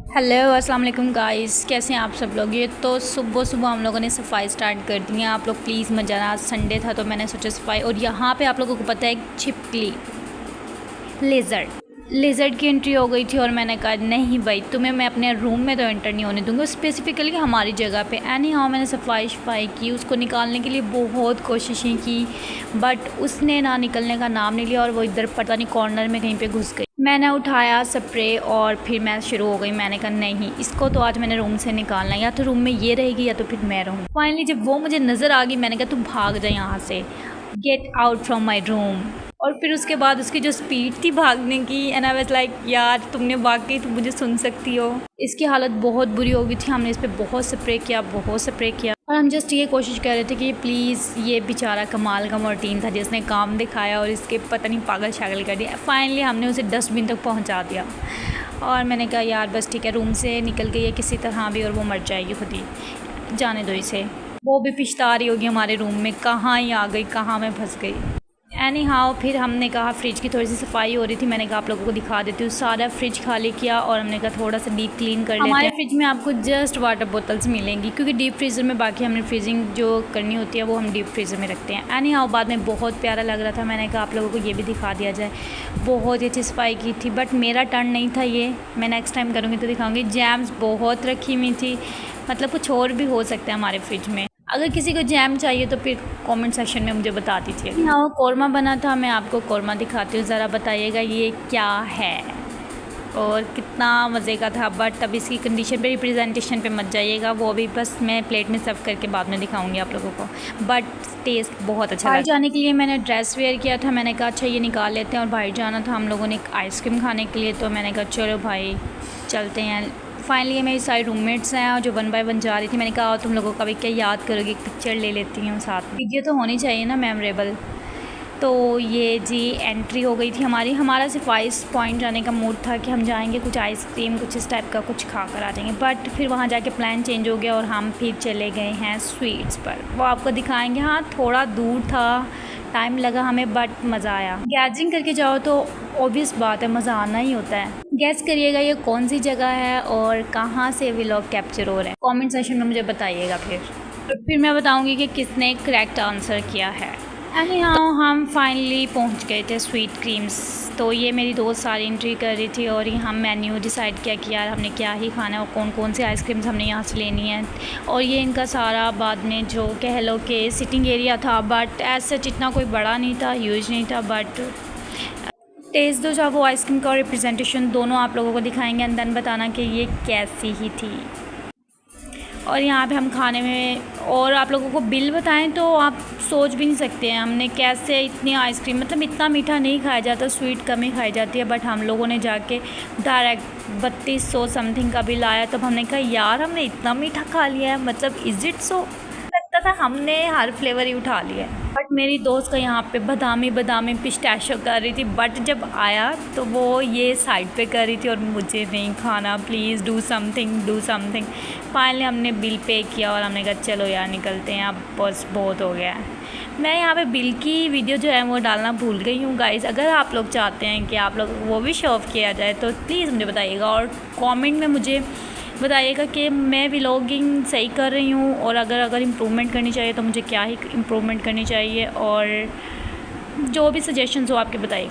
Hello अस्सलाम वालेकुम guys, कैसे हैं आप सब लोग। ये तो सुबह सुबह हम लोगों ने सफाई स्टार्ट कर दी है। आप लोग प्लीज़ मत जाना, आज संडे था तो मैंने सोचा सफाई। और यहाँ पे आप लोगों को पता है एक छिपकली लेज़र्ड की एंट्री हो गई थी और मैंने कहा नहीं भाई, तुम्हें मैं अपने रूम में तो एंटर नहीं होने दूँगा, स्पेसिफिकली हमारी जगह पे। एनी हाउ मैंने सफाई की, उसको निकालने के लिए बहुत कोशिशें की, बट उसने ना निकलने का नाम नहीं लिया और वो इधर पता नहीं कॉर्नर में कहीं पे घुस गई। मैंने उठाया स्प्रे और फिर मैं शुरू हो गई। मैंने कहा नहीं, इसको तो आज मैंने रूम से निकालना है, या तो रूम में ये रहेगी या तो फिर मैं रहूँ। फाइनली जब वो मुझे नज़र आ गई, मैंने कहा तू भाग जा यहाँ से, get out from my room. और फिर उसके बाद उसकी जो स्पीड थी भागने की, एंड आई वाज लाइक यार तुमने वाकई तुम मुझे सुन सकती हो। इसकी हालत बहुत बुरी हो गई थी, हमने इस पर बहुत स्प्रे किया और हम जस्ट ये कोशिश कर रहे थे कि प्लीज़, ये बेचारा कमाल का मोर्टीन था जिसने काम दिखाया और इसके पता नहीं पागल शागल कर दिया। फाइनली हमने उसे डस्टबिन तक पहुंचा दिया और मैंने कहा यार बस ठीक है, रूम से निकल गई है किसी तरह भी और वो मर जाएगी खुद ही, जाने दो इसे। वो भी पछता रही होगी हमारे रूम में, कहाँ ही आ गई, कहाँ मैं फंस गई। एनी हाउ फिर हमने कहा फ्रिज की थोड़ी सी सफाई हो रही थी, मैंने कहा आप लोगों को दिखा देती हूँ। सारा फ्रिज खाली किया और हमने कहा थोड़ा सा डीप क्लीन कर लेते हैं। हमारे फ्रिज में आपको जस्ट वाटर बोतल्स मिलेंगी क्योंकि डीप फ्रीज़र में बाकी हमने फ्रीजिंग जो करनी होती है वो हम डीप फ्रीज़र में रखते हैं। एनी हाउ बाद में बहुत प्यारा लग रहा था, मैंने कहा आप लोगों को ये भी दिखा दिया जाए। बहुत ही अच्छी सफाई की थी, बट मेरा टर्न नहीं था ये, मैं नेक्स्ट टाइम करूँगी तो दिखाऊँगी। जैम्स बहुत रखी हुई थी, मतलब कुछ और भी हो सकता है हमारे फ्रिज में। अगर किसी को जैम चाहिए तो फिर कमेंट सेक्शन में मुझे बता दीजिए। हाँ, कौरमा बना था, मैं आपको कौरमा दिखाती हूँ, ज़रा बताइएगा ये क्या है और कितना मज़े का था। बट अब इसकी कंडीशन पे, रिप्रेजेंटेशन पे मत जाइएगा, वो भी बस मैं प्लेट में सर्व करके बाद में दिखाऊंगी आप लोगों को। बट टेस्ट बहुत अच्छा लगा। जाने के लिए मैंने ड्रेस वेयर किया था, मैंने कहा अच्छा ये निकाल लेते हैं। और बाहर जाना था हम लोगों ने आइसक्रीम खाने के लिए, तो मैंने कहा चलो भाई चलते हैं। फाइनली मेरी सारी रूममेट्स हैं जो 1 बाय 1 जा रही थी। मैंने कहा तुम लोगों का भी क्या याद करोगी, पिक्चर ले लेती हूँ साथ में, वीडियो तो होनी चाहिए ना मेमोरेबल। तो ये जी एंट्री हो गई थी हमारा सिर्फ आइस पॉइंट जाने का मूड था कि हम जाएंगे कुछ आइसक्रीम कुछ इस टाइप का कुछ खा कर आ जाएंगे। बट फिर वहाँ जाके प्लान चेंज हो गया और हम फिर चले गए हैं स्वीट्स पर, वो आपको दिखाएंगे। हाँ थोड़ा दूर था, टाइम लगा हमें, बट मज़ा आया। गैदरिंग करके जाओ तो ऑब्वियस बात है मज़ा आना ही होता है। गैस करिएगा ये कौन सी जगह है और कहाँ से व्लॉग कैप्चर हो रहे हैं, कमेंट सेक्शन में मुझे बताइएगा। फिर मैं बताऊंगी कि किसने करेक्ट आंसर किया है। एनी हाउ हम फाइनली पहुंच गए थे स्वीट क्रीम्स। तो ये मेरी दोस्त सारी एंट्री कर रही थी और ये हम मेन्यू डिसाइड किया कि यार हमने क्या ही खाना है और कौन कौन से आइसक्रीम्स हमने यहाँ से लेनी है। और ये इनका सारा बाद में जो कह लो कि सिटिंग एरिया था, बट एज सच इतना कोई बड़ा नहीं था, ह्यूज नहीं था। बट टेस्ट दो जब वो आइसक्रीम का और रिप्रेजेंटेशन दोनों आप लोगों को दिखाएंगे एंड देन बताना कि ये कैसी ही थी। और यहाँ पे हम खाने में, और आप लोगों को बिल बताएं तो आप सोच भी नहीं सकते हैं हमने कैसे इतनी आइसक्रीम, मतलब इतना मीठा नहीं खाया जाता, स्वीट कम ही खाई जाती है। बट हम लोगों ने जाके डायरेक्ट 3200 समथिंग का बिल आया। तब हमने कहा यार हमने इतना मीठा खा लिया है, मतलब इज़ इट सो, लगता था हमने हर फ्लेवर ही उठा लिया है। बट मेरी दोस्त का यहाँ पे बादामी पिस्ताशियो कर रही थी, बट जब आया तो वो ये साइड पे कर रही थी और मुझे नहीं खाना, प्लीज़ डू समथिंग। फाइनली हमने बिल पे किया और हमने कहा चलो यार निकलते हैं, अब बस बहुत हो गया है। मैं यहाँ पे बिल की वीडियो जो है वो डालना भूल गई हूँ गाइस। अगर आप लोग चाहते हैं कि आप लोग वो भी शो ऑफ किया जाए तो प्लीज़ मुझे बताइएगा और कमेंट में मुझे बताइएगा कि मैं व्लॉगिंग सही कर रही हूँ और अगर इम्प्रूवमेंट करनी चाहिए तो मुझे क्या ही इम्प्रूवमेंट करनी चाहिए, और जो भी सजेशंस हो आपके बताइएगा।